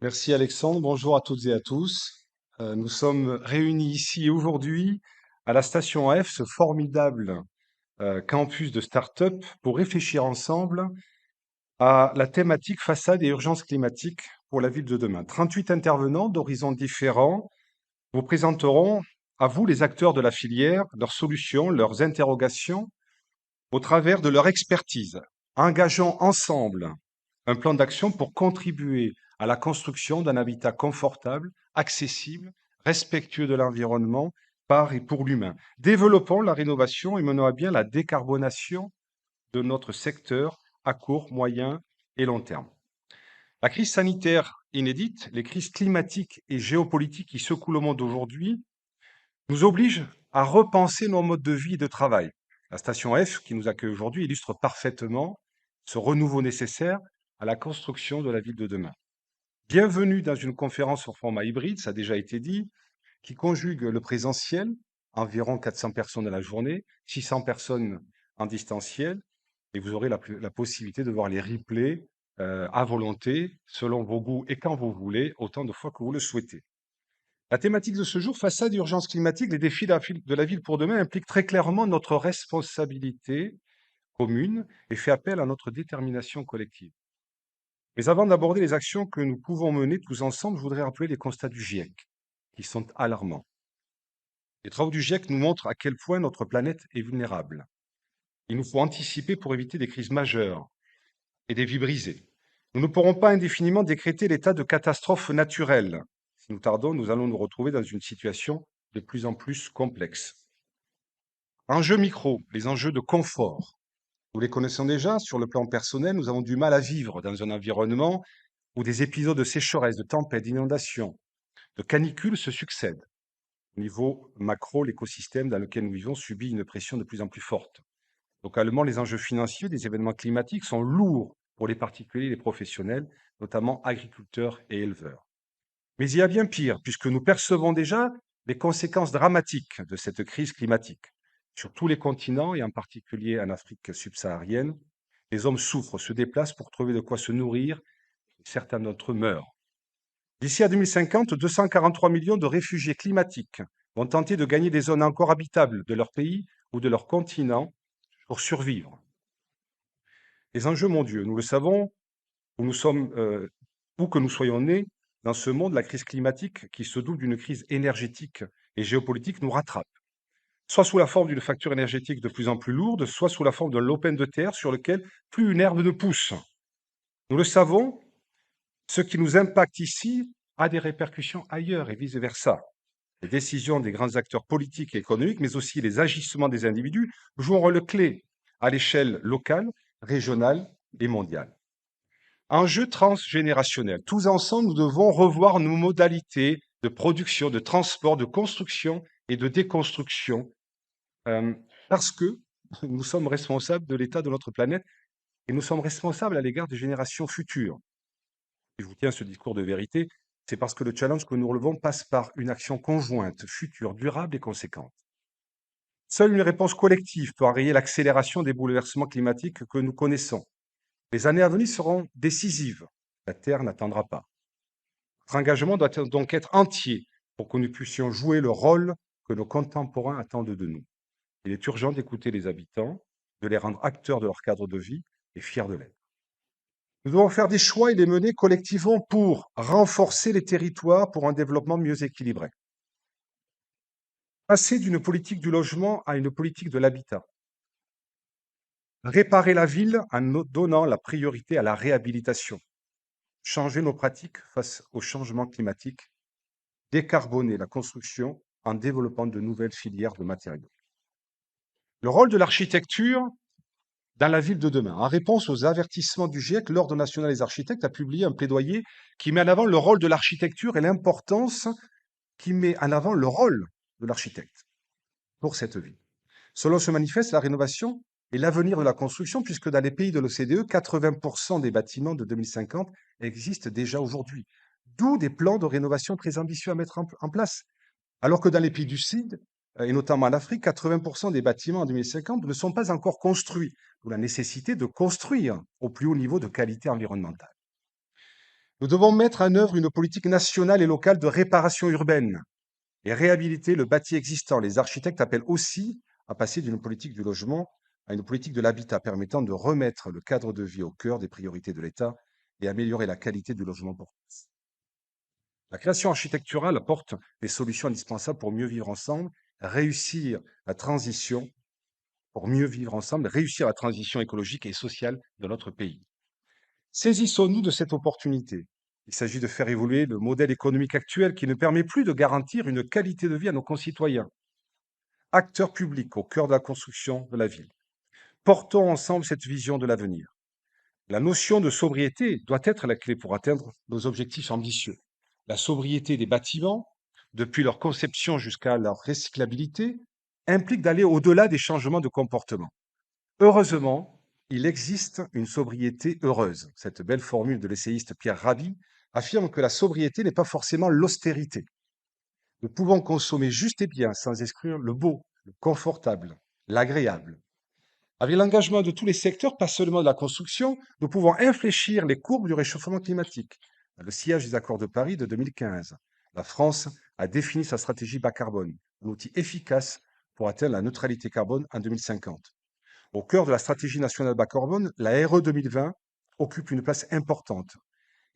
Merci Alexandre, bonjour à toutes et à tous. Nous sommes réunis ici aujourd'hui à la Station F, ce formidable campus de start-up, pour réfléchir ensemble à la thématique façade et urgence climatique pour la ville de demain. 38 intervenants d'horizons différents vous présenteront à vous, les acteurs de la filière, leurs solutions, leurs interrogations au travers de leur expertise. Engageons ensemble un plan d'action pour contribuer à la construction d'un habitat confortable, accessible, respectueux de l'environnement par et pour l'humain. Développons la rénovation et menons à bien la décarbonation de notre secteur à court, moyen et long terme. La crise sanitaire inédite, les crises climatiques et géopolitiques qui secouent le monde aujourd'hui nous obligent à repenser nos modes de vie et de travail. La station F, qui nous accueille aujourd'hui, illustre parfaitement ce renouveau nécessaire à la construction de la ville de demain. Bienvenue dans une conférence au format hybride, ça a déjà été dit, qui conjugue le présentiel, environ 400 personnes à la journée, 600 personnes en distanciel, et vous aurez la possibilité de voir les replays à volonté, selon vos goûts et quand vous voulez, autant de fois que vous le souhaitez. La thématique de ce jour, façade d'urgence climatique, les défis de la ville pour demain, implique très clairement notre responsabilité commune et fait appel à notre détermination collective. Mais avant d'aborder les actions que nous pouvons mener tous ensemble, je voudrais rappeler les constats du GIEC, qui sont alarmants. Les travaux du GIEC nous montrent à quel point notre planète est vulnérable. Il nous faut anticiper pour éviter des crises majeures et des vies brisées. Nous ne pourrons pas indéfiniment décréter l'état de catastrophe naturelle. Si nous tardons, nous allons nous retrouver dans une situation de plus en plus complexe. Enjeux micro, les enjeux de confort. Nous les connaissons déjà. Sur le plan personnel, nous avons du mal à vivre dans un environnement où des épisodes de sécheresse, de tempêtes, d'inondations, de canicules se succèdent. Au niveau macro, l'écosystème dans lequel nous vivons subit une pression de plus en plus forte. Localement, les enjeux financiers des événements climatiques sont lourds pour les particuliers et les professionnels, notamment agriculteurs et éleveurs. Mais il y a bien pire, puisque nous percevons déjà les conséquences dramatiques de cette crise climatique. Sur tous les continents, et en particulier en Afrique subsaharienne, les hommes souffrent, se déplacent pour trouver de quoi se nourrir, et certains d'entre eux meurent. D'ici à 2050, 243 millions de réfugiés climatiques vont tenter de gagner des zones encore habitables de leur pays ou de leur continent pour survivre. Les enjeux mondiaux, nous le savons, où nous sommes, où que nous soyons nés, dans ce monde, la crise climatique, qui se double d'une crise énergétique et géopolitique, nous rattrape, soit sous la forme d'une facture énergétique de plus en plus lourde, soit sous la forme d'un lopin de terre sur lequel plus une herbe ne pousse. Nous le savons, ce qui nous impacte ici a des répercussions ailleurs et vice-versa. Les décisions des grands acteurs politiques et économiques, mais aussi les agissements des individus, jouent un rôle clé à l'échelle locale, régionale et mondiale. Enjeu transgénérationnel. Tous ensemble, nous devons revoir nos modalités de production, de transport, de construction et de déconstruction, parce que nous sommes responsables de l'état de notre planète et nous sommes responsables à l'égard des générations futures. Si je vous tiens ce discours de vérité, c'est parce que le challenge que nous relevons passe par une action conjointe, future, durable et conséquente. Seule une réponse collective peut enrayer l'accélération des bouleversements climatiques que nous connaissons. Les années à venir seront décisives. La Terre n'attendra pas. Notre engagement doit donc être entier pour que nous puissions jouer le rôle que nos contemporains attendent de nous. Il est urgent d'écouter les habitants, de les rendre acteurs de leur cadre de vie et fiers de l'être. Nous devons faire des choix et les mener collectivement pour renforcer les territoires pour un développement mieux équilibré. Passer d'une politique du logement à une politique de l'habitat. Réparer la ville en donnant la priorité à la réhabilitation. Changer nos pratiques face au changement climatique. Décarboner la construction en développant de nouvelles filières de matériaux. Le rôle de l'architecture dans la ville de demain. En réponse aux avertissements du GIEC, l'Ordre national des architectes a publié un plaidoyer qui met en avant le rôle de l'architecture et l'importance qui met en avant le rôle de l'architecte pour cette ville. Selon ce manifeste, la rénovation est l'avenir de la construction, puisque dans les pays de l'OCDE, 80% des bâtiments de 2050 existent déjà aujourd'hui. D'où des plans de rénovation très ambitieux à mettre en place. Alors que dans les pays du Sud, et notamment en Afrique, 80% des bâtiments en 2050 ne sont pas encore construits, d'où la nécessité de construire au plus haut niveau de qualité environnementale. Nous devons mettre en œuvre une politique nationale et locale de réparation urbaine et réhabiliter le bâti existant. Les architectes appellent aussi à passer d'une politique du logement à une politique de l'habitat permettant de remettre le cadre de vie au cœur des priorités de l'État et améliorer la qualité du logement pour tous. La création architecturale apporte des solutions indispensables pour mieux vivre ensemble, réussir la transition, pour mieux vivre ensemble, réussir la transition écologique et sociale de notre pays. Saisissons-nous de cette opportunité. Il s'agit de faire évoluer le modèle économique actuel qui ne permet plus de garantir une qualité de vie à nos concitoyens. Acteurs publics au cœur de la construction de la ville. Portons ensemble cette vision de l'avenir. La notion de sobriété doit être la clé pour atteindre nos objectifs ambitieux. La sobriété des bâtiments, depuis leur conception jusqu'à leur recyclabilité, implique d'aller au-delà des changements de comportement. Heureusement, il existe une sobriété heureuse. Cette belle formule de l'essayiste Pierre Rabhi affirme que la sobriété n'est pas forcément l'austérité. Nous pouvons consommer juste et bien sans exclure le beau, le confortable, l'agréable. Avec l'engagement de tous les secteurs, pas seulement de la construction, nous pouvons infléchir les courbes du réchauffement climatique. Dans le sillage des accords de Paris de 2015, la France a défini sa stratégie bas carbone, un outil efficace pour atteindre la neutralité carbone en 2050. Au cœur de la stratégie nationale bas carbone, la RE 2020 occupe une place importante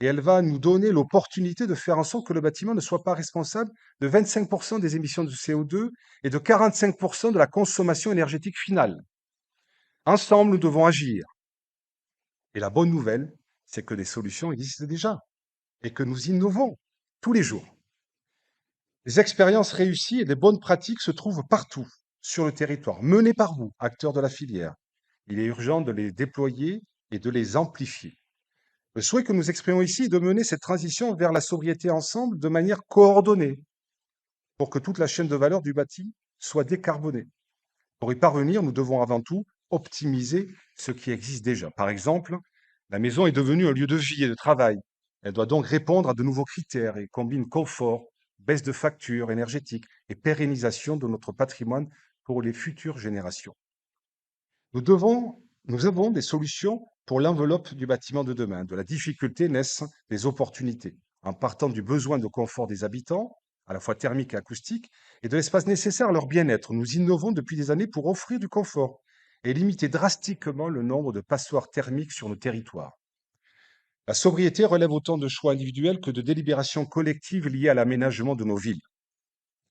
et elle va nous donner l'opportunité de faire en sorte que le bâtiment ne soit pas responsable de 25% des émissions de CO2 et de 45% de la consommation énergétique finale. Ensemble, nous devons agir. Et la bonne nouvelle, c'est que des solutions existent déjà et que nous innovons tous les jours. Les expériences réussies et les bonnes pratiques se trouvent partout sur le territoire, menées par vous, acteurs de la filière. Il est urgent de les déployer et de les amplifier. Le souhait que nous exprimons ici est de mener cette transition vers la sobriété ensemble de manière coordonnée pour que toute la chaîne de valeur du bâti soit décarbonée. Pour y parvenir, nous devons avant tout optimiser ce qui existe déjà. Par exemple, la maison est devenue un lieu de vie et de travail. Elle doit donc répondre à de nouveaux critères et combine confort, baisse de factures énergétiques et pérennisation de notre patrimoine pour les futures générations. Nous avons des solutions pour l'enveloppe du bâtiment de demain. De la difficulté naissent des opportunités. En partant du besoin de confort des habitants, à la fois thermique et acoustique, et de l'espace nécessaire à leur bien-être, nous innovons depuis des années pour offrir du confort et limiter drastiquement le nombre de passoires thermiques sur nos territoires. La sobriété relève autant de choix individuels que de délibérations collectives liées à l'aménagement de nos villes.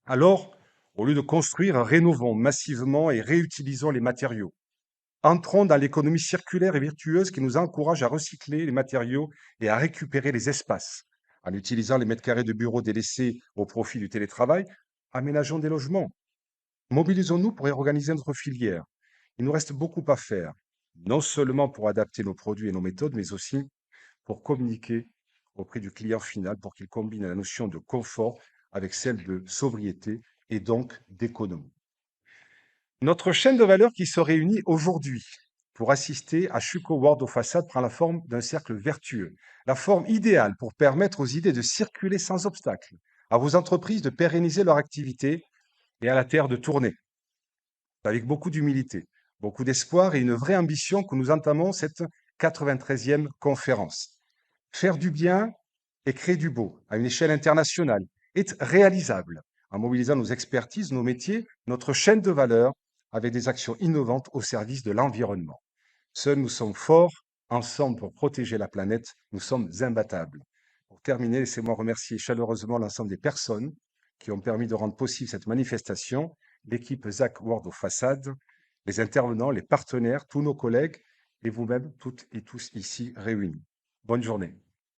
Alors, au lieu de construire, rénovons massivement et réutilisons les matériaux. Entrons dans l'économie circulaire et vertueuse qui nous encourage à recycler les matériaux et à récupérer les espaces. En utilisant les mètres carrés de bureaux délaissés au profit du télétravail, aménageons des logements. Mobilisons-nous pour réorganiser notre filière. Il nous reste beaucoup à faire, non seulement pour adapter nos produits et nos méthodes, mais aussi pour communiquer auprès du client final pour qu'il combine la notion de confort avec celle de sobriété et donc d'économie. Notre chaîne de valeur qui se réunit aujourd'hui pour assister à Chuco World aux façades prend la forme d'un cercle vertueux, la forme idéale pour permettre aux idées de circuler sans obstacle, à vos entreprises de pérenniser leur activité et à la terre de tourner. Avec beaucoup d'humilité, beaucoup d'espoir et une vraie ambition que nous entamons cette 93e conférence. Faire du bien et créer du beau à une échelle internationale est réalisable en mobilisant nos expertises, nos métiers, notre chaîne de valeur avec des actions innovantes au service de l'environnement. Seuls nous sommes forts, ensemble pour protéger la planète, nous sommes imbattables. Pour terminer, laissez-moi remercier chaleureusement l'ensemble des personnes qui ont permis de rendre possible cette manifestation, l'équipe ZAC World aux façades, les intervenants, les partenaires, tous nos collègues et vous-même, toutes et tous ici réunis. Bonne journée.